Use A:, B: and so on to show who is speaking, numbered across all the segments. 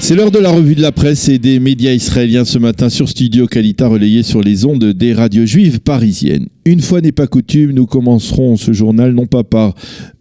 A: C'est l'heure de la revue de la presse et des médias israéliens ce matin sur Studio Kalita, relayé sur les ondes des radios juives parisiennes. Une fois n'est pas coutume, nous commencerons ce journal non pas par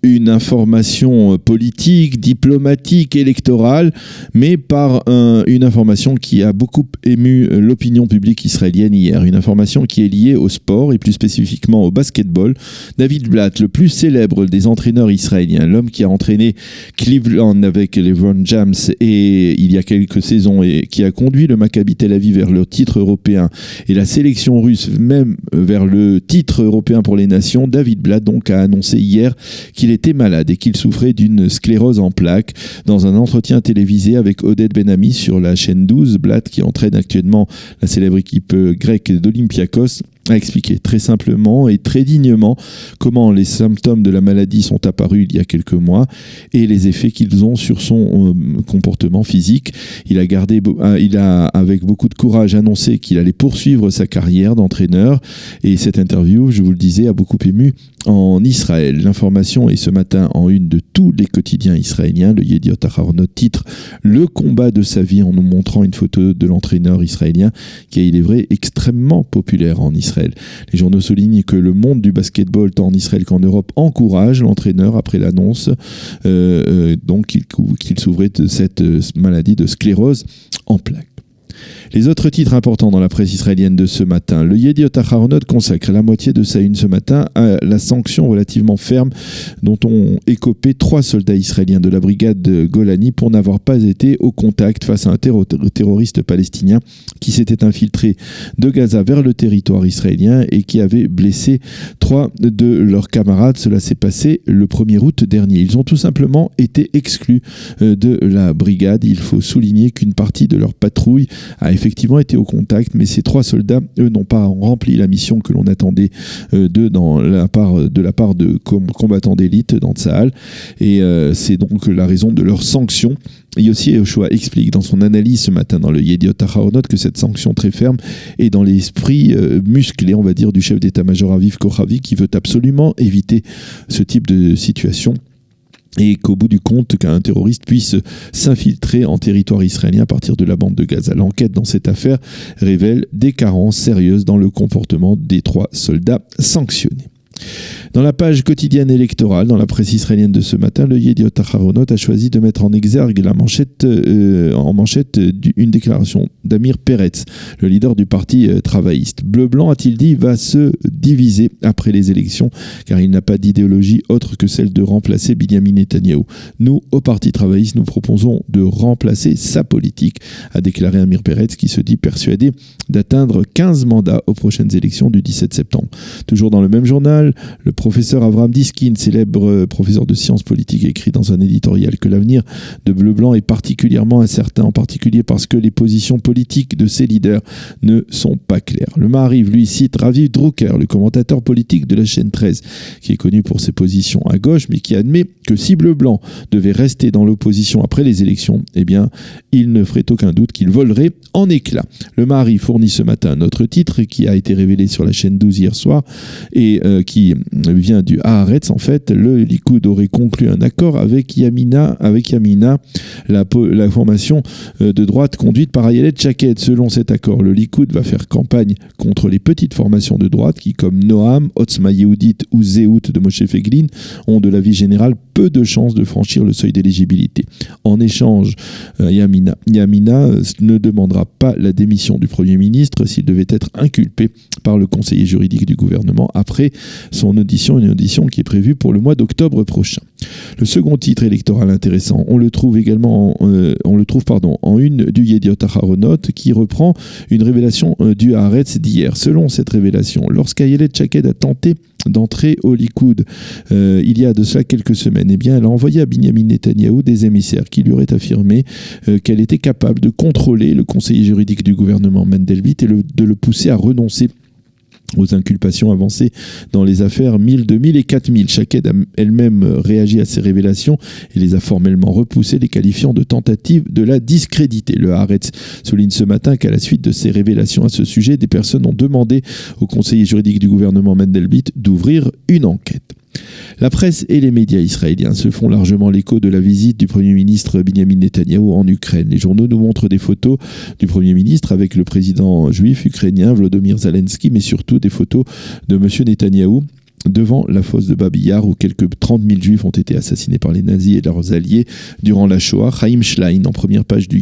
A: une information politique, diplomatique, électorale, mais par une information qui a beaucoup ému l'opinion publique israélienne hier. Une information qui est liée au sport et plus spécifiquement au basketball. David Blatt, le plus célèbre des entraîneurs israéliens, l'homme qui a entraîné Cleveland avec les LeBron James et il y a quelques saisons et qui a conduit le Maccabi Tel Aviv vers le titre européen et la sélection russe même vers le titre européen pour les nations, David Blatt donc a annoncé hier qu'il était malade et qu'il souffrait d'une sclérose en plaques. Dans un entretien télévisé avec Oded Ben-Ami sur la chaîne 12, Blatt, qui entraîne actuellement la célèbre équipe grecque d'Olympiakos, a expliqué très simplement et très dignement comment les symptômes de la maladie sont apparus il y a quelques mois et les effets qu'ils ont sur son comportement physique. Il a avec beaucoup de courage annoncé qu'il allait poursuivre sa carrière d'entraîneur et cette interview, je vous le disais, a beaucoup ému en Israël. L'information est ce matin en une de tous les quotidiens israéliens. Le Yediot Aharonot titre « Le combat de sa vie » en nous montrant une photo de l'entraîneur israélien qui est, il est vrai, extrêmement populaire en Israël. Les journaux soulignent que le monde du basketball, tant en Israël qu'en Europe, encourage l'entraîneur après l'annonce donc qu'il souffrait de cette maladie de sclérose en plaques. Les autres titres importants dans la presse israélienne de ce matin. Le Yediot Aharonot consacre la moitié de sa une ce matin à la sanction relativement ferme dont ont écopé 3 soldats israéliens de la brigade de Golani pour n'avoir pas été au contact face à un terroriste palestinien qui s'était infiltré de Gaza vers le territoire israélien et qui avait blessé 3 de leurs camarades. Cela s'est passé le 1er août dernier. Ils ont tout simplement été exclus de la brigade. Il faut souligner qu'une partie de leur patrouille a effectivement été au contact, mais ces 3 soldats, eux, n'ont pas rempli la mission que l'on attendait d'eux de la part de combattants d'élite dans Tsahal, et c'est donc la raison de leur sanction. Yossi Yehoshua explique dans son analyse ce matin dans le Yediot Aharonot que cette sanction très ferme est dans l'esprit musclé, on va dire, du chef d'état-major Aviv Kochavi qui veut absolument éviter ce type de situation. Et qu'au bout du compte, qu'un terroriste puisse s'infiltrer en territoire israélien à partir de la bande de Gaza. L'enquête dans cette affaire révèle des carences sérieuses dans le comportement des 3 soldats sanctionnés. Dans la page quotidienne électorale, dans la presse israélienne de ce matin, le Yediot Aharonot a choisi de mettre en exergue en manchette une déclaration d'Amir Peretz, le leader du parti travailliste. Bleu-Blanc, a-t-il dit, va se diviser après les élections, car il n'a pas d'idéologie autre que celle de remplacer Binyamin Netanyahou. Nous, au parti travailliste, nous proposons de remplacer sa politique, a déclaré Amir Peretz, qui se dit persuadé d'atteindre 15 mandats aux prochaines élections du 17 septembre. Toujours dans le même journal, le professeur Avram Diskin, célèbre professeur de sciences politiques, écrit dans un éditorial que l'avenir de Bleu-Blanc est particulièrement incertain, en particulier parce que les positions politiques de ses leaders ne sont pas claires. Le Maariv, lui, cite Raviv Drucker, le commentateur politique de la chaîne 13, qui est connu pour ses positions à gauche, mais qui admet que si Bleu-Blanc devait rester dans l'opposition après les élections, eh bien, il ne ferait aucun doute qu'il volerait en éclats. Le Maariv fournit ce matin un autre titre qui a été révélé sur la chaîne 12 hier soir et qui vient du Haaretz. En fait, le Likoud aurait conclu un accord avec Yamina, la formation de droite conduite par Ayelet Shaked. Selon cet accord, le Likoud va faire campagne contre les petites formations de droite qui, comme Noam, Otzma Yehudit ou Zehut de Moshe Feiglin, ont de l'avis général peu de chances de franchir le seuil d'éligibilité. En échange, Yamina ne demandera pas la démission du Premier ministre s'il devait être inculpé par le conseiller juridique du gouvernement après son audition, une audition qui est prévue pour le mois d'octobre prochain. Le second titre électoral intéressant, on le trouve en une du Yediot Aharonot qui reprend une révélation du Haaretz d'hier. Selon cette révélation, lorsqu'Ayelet Shaked a tenté d'entrer au Likoud il y a de cela quelques semaines, eh bien, elle a envoyé à Binyamin Netanyahou des émissaires qui lui auraient affirmé qu'elle était capable de contrôler le conseiller juridique du gouvernement Mendelblit et de le pousser à renoncer aux inculpations avancées dans les affaires 1000, 2000 et 4000. Shaked a elle-même réagi à ces révélations et les a formellement repoussées, les qualifiant de tentative de la discréditer. Le Haaretz souligne ce matin qu'à la suite de ces révélations à ce sujet, des personnes ont demandé au conseiller juridique du gouvernement Mendelblit d'ouvrir une enquête. La presse et les médias israéliens se font largement l'écho de la visite du Premier ministre Benjamin Netanyahou en Ukraine. Les journaux nous montrent des photos du Premier ministre avec le président juif ukrainien Volodymyr Zelensky, mais surtout des photos de M. Netanyahou devant la fosse de Babi Yar où quelques 30 000 juifs ont été assassinés par les nazis et leurs alliés durant la Shoah. Chaim Schlein, en première page du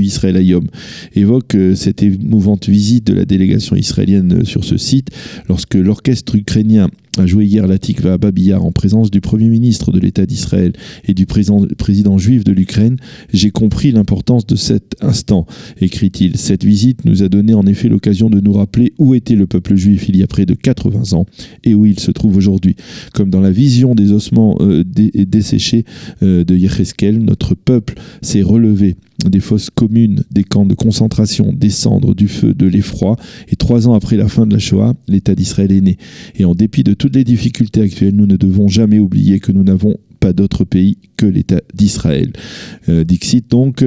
A: Israël Hayom, évoque cette émouvante visite de la délégation israélienne sur ce site lorsque l'orchestre ukrainien a joué hier la Tikva à Babi Yar en présence du Premier ministre de l'État d'Israël et du président juif de l'Ukraine. J'ai compris l'importance de cet instant, écrit-il. Cette visite nous a donné en effet l'occasion de nous rappeler où était le peuple juif il y a près de 80 ans et où il se trouve aujourd'hui. Comme dans la vision des ossements desséchés de Yecheskel, notre peuple s'est relevé des fosses communes, des camps de concentration, des cendres, du feu, de l'effroi. Et 3 ans après la fin de la Shoah, l'État d'Israël est né. Et en dépit de toutes les difficultés actuelles, nous ne devons jamais oublier que nous n'avons pas d'autre pays que l'État d'Israël. Dixit donc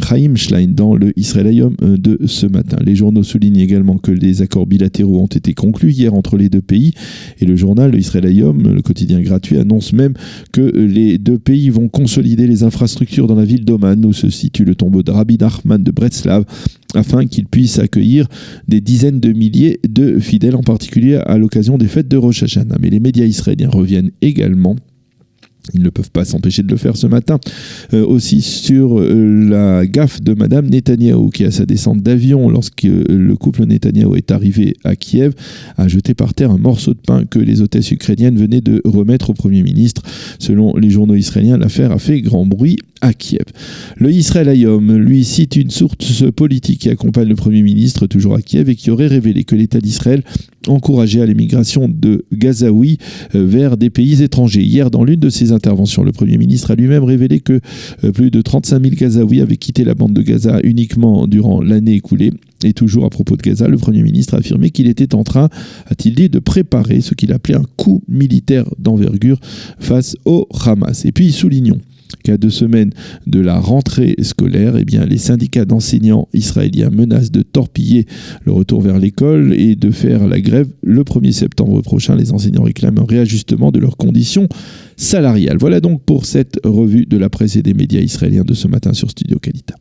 A: Chaim Schlein dans le Israël Hayom de ce matin. Les journaux soulignent également que des accords bilatéraux ont été conclus hier entre les deux pays et le journal le Israël Hayom, le quotidien gratuit, annonce même que les deux pays vont consolider les infrastructures dans la ville d'Oman où se situe le tombeau de Rabbi Nachman de Bretslav afin qu'il puisse accueillir des dizaines de milliers de fidèles, en particulier à l'occasion des fêtes de Rosh Hashanah. Mais les médias israéliens reviennent également, ils ne peuvent pas s'empêcher de le faire ce matin, aussi sur la gaffe de Madame Netanyahou qui, à sa descente d'avion, lorsque le couple Netanyahou est arrivé à Kiev, a jeté par terre un morceau de pain que les hôtesses ukrainiennes venaient de remettre au Premier ministre. Selon les journaux israéliens, l'affaire a fait grand bruit à Kiev. Le Israël Hayom, lui, cite une source politique qui accompagne le Premier ministre, toujours à Kiev, et qui aurait révélé que l'État d'Israël encourageait à l'émigration de Gazaouis vers des pays étrangers. Hier, dans l'une de ses interventions, le Premier ministre a lui-même révélé que plus de 35 000 Gazaouis avaient quitté la bande de Gaza uniquement durant l'année écoulée. Et toujours à propos de Gaza, le Premier ministre a affirmé qu'il était en train, a-t-il dit, de préparer ce qu'il appelait un coup militaire d'envergure face au Hamas. Et puis, soulignons qu'à 2 semaines de la rentrée scolaire, eh bien, les syndicats d'enseignants israéliens menacent de torpiller le retour vers l'école et de faire la grève le 1er septembre prochain. Les enseignants réclament un réajustement de leurs conditions salariales. Voilà donc pour cette revue de la presse et des médias israéliens de ce matin sur Studio Kalita.